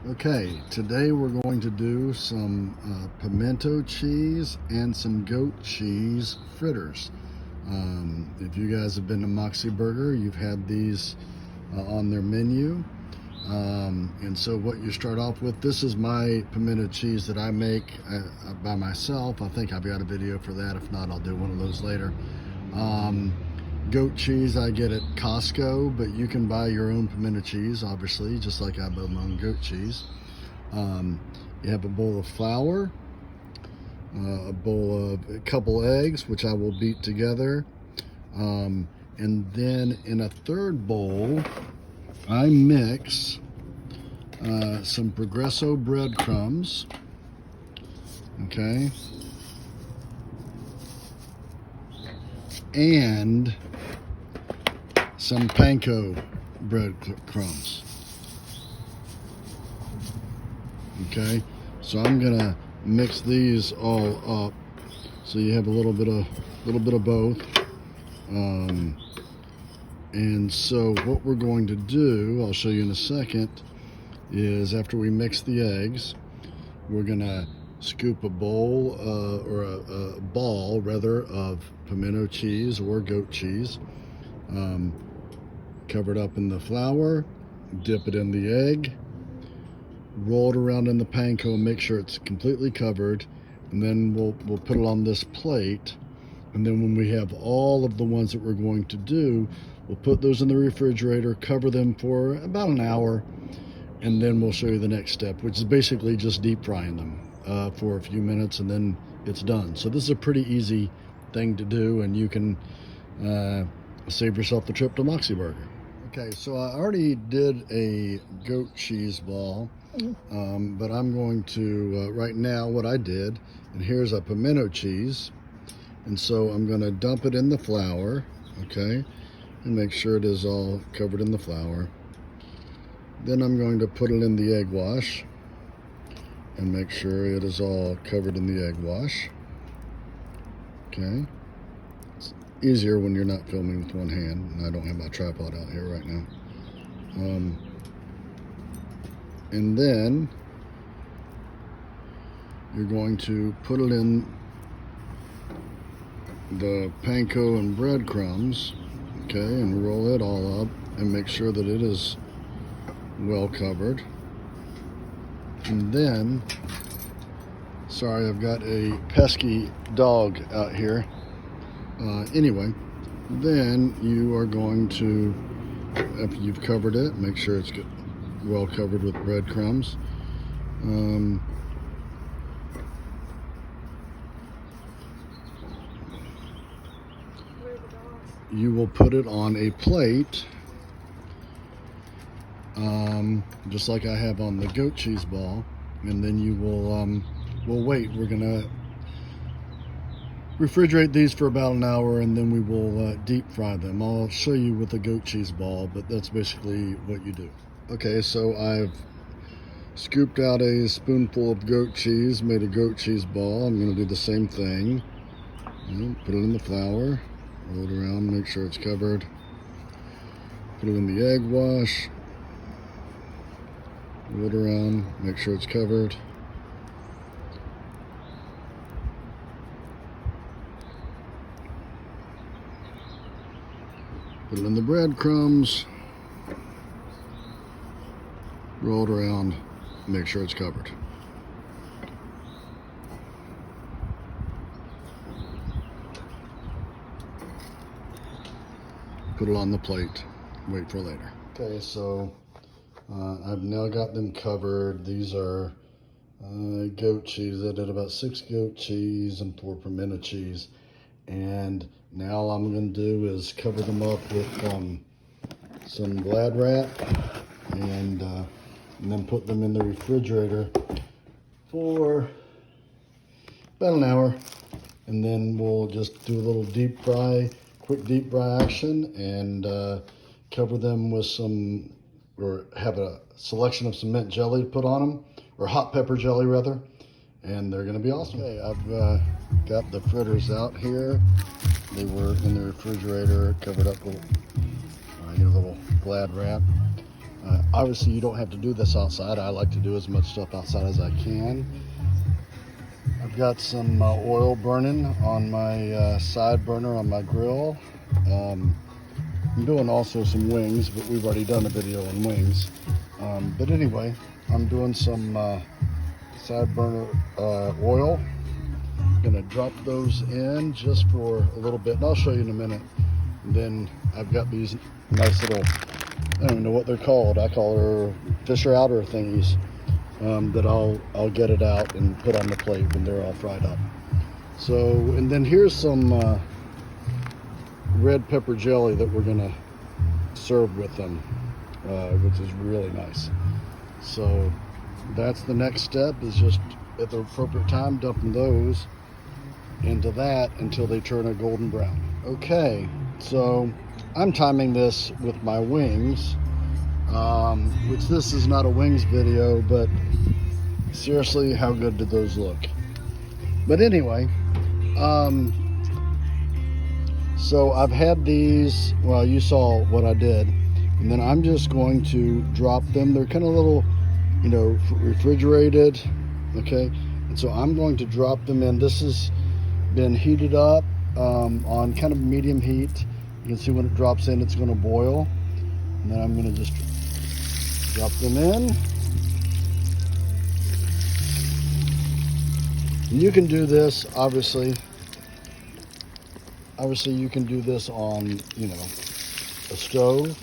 Okay, today we're going to do some pimento cheese and some goat cheese fritters. If you guys have been to Moxie Burger, you've had these on their menu. And so what you start off with, this is my pimento cheese that I make by myself. I think I've got a video for that. If not, I'll do one of those later. Goat cheese I get at Costco, but you can buy your own pimento cheese, obviously, just like I buy my own goat cheese. You have a bowl of flour, a couple eggs, which I will beat together. And then in a third bowl, I mix some Progresso breadcrumbs, okay, and some panko breadcrumbs. Okay, so I'm gonna mix these all up so you have a little bit of both. And so what we're going to do, I'll show you in a second, is after we mix the eggs, we're gonna scoop a bowl or a ball rather of pimento cheese or goat cheese, cover it up in the flour, dip it in the egg, roll it around in the panko and make sure it's completely covered, and then we'll put it on this plate. And then when we have all of the ones that we're going to do, we'll put those in the refrigerator, cover them for about an hour, and then we'll show you the next step, which is basically just deep frying them for a few minutes, and then it's done. So this is a pretty easy thing to do, and you can save yourself the trip to Moxie Burger. Okay, so I already did a goat cheese ball, but I'm going to, right now what I did, and here's a pimento cheese, and so I'm going to dump it in the flour, okay, and make sure it is all covered in the flour. Then I'm going to put it in the egg wash and make sure it is all covered in the egg wash, okay. Easier when you're not filming with one hand, and I don't have my tripod out here right now. And then you're going to put it in the panko and breadcrumbs, okay, and roll it all up and make sure that it is well covered. And then, sorry, I've got a pesky dog out here. Anyway, then you are going to, after you've covered it, make sure it's well covered with breadcrumbs. You will put it on a plate, just like I have on the goat cheese ball, and then you will we'll wait. We're gonna refrigerate these for about an hour, and then we will deep fry them. I'll show you with the goat cheese ball, but that's basically what you do. Okay, so I've scooped out a spoonful of goat cheese, made a goat cheese ball. I'm going to do the same thing. Put it in the flour, roll it around, make sure it's covered. Put it in the egg wash, roll it around, make sure it's covered. Put it in the breadcrumbs, roll it around, make sure it's covered. Put it on the plate, wait for later. Okay, so I've now got them covered. These are goat cheese. I did about 6 goat cheese and 4 pimento cheese. And now all I'm going to do is cover them up with some Glad wrap and then put them in the refrigerator for about an hour. And then we'll just do a little deep fry, quick deep fry action, and cover them with some, or have a selection of some mint jelly to put on them, or hot pepper jelly rather, and they're gonna be awesome. Okay, I've got the fritters out here. They were in the refrigerator, covered up with a little Glad wrap. Obviously, you don't have to do this outside. I like to do as much stuff outside as I can. I've got some oil burning on my side burner on my grill. I'm doing also some wings, but we've already done a video on wings. But anyway, I'm doing some side burner oil. I'm gonna drop those in just for a little bit, and I'll show you in a minute. And then I've got these nice little, I don't even know what they're called. I call her fisher outer thingies. That I'll get it out and put on the plate when they're all fried up. So, and then here's some red pepper jelly that we're gonna serve with them, which is really nice. So that's the next step, is just at the appropriate time dumping those into that until they turn a golden brown. Okay, so I'm timing this with my wings, which this is not a wings video, but seriously, how good did those look? But anyway, so I've had these, well, you saw what I did, and then I'm just going to drop them. They're kind of little, you know, refrigerated, okay? And so I'm going to drop them in. This has been heated up on kind of medium heat. You can see when it drops in, it's going to boil. And then I'm going to just drop them in. And you can do this, obviously you can do this on, you know, a stove.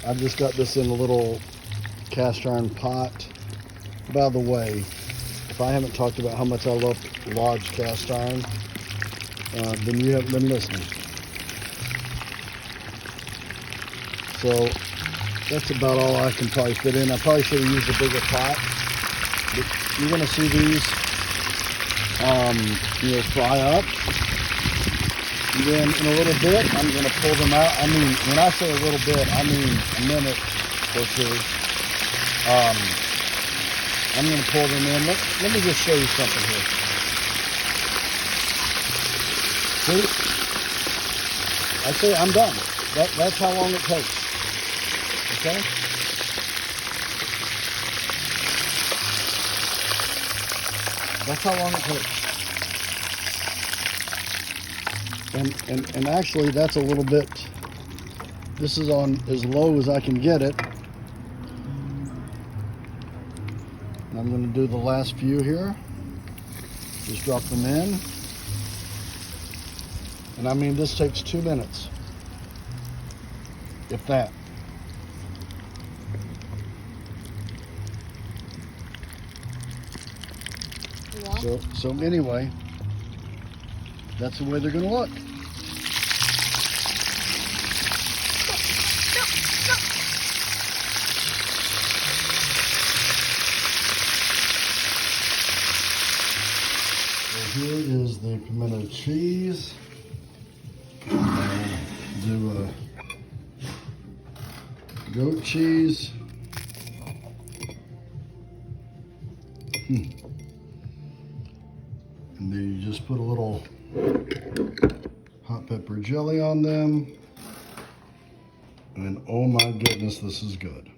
I've just got this in a little cast iron pot. By the way, if I haven't talked about how much I love Lodge cast iron, then you haven't been listening. So that's about all I can probably fit in. I probably should have used a bigger pot. But you're going to see these, you know, fry up. And then in a little bit, I'm going to pull them out. I mean, when I say a little bit, I mean a minute or two. I'm going to pull them in. Let me just show you something here. See? I say I'm done. That's how long it takes. Okay? That's how long it takes. And actually, that's a little bit, this is on as low as I can get it. And I'm going to do the last few here. Just drop them in. And I mean, this takes 2 minutes, if that. So anyway, that's the way they're going to look. So here is the pimento cheese. Do a goat cheese. And then you just put a little hot pepper jelly on them. And oh my goodness, this is good.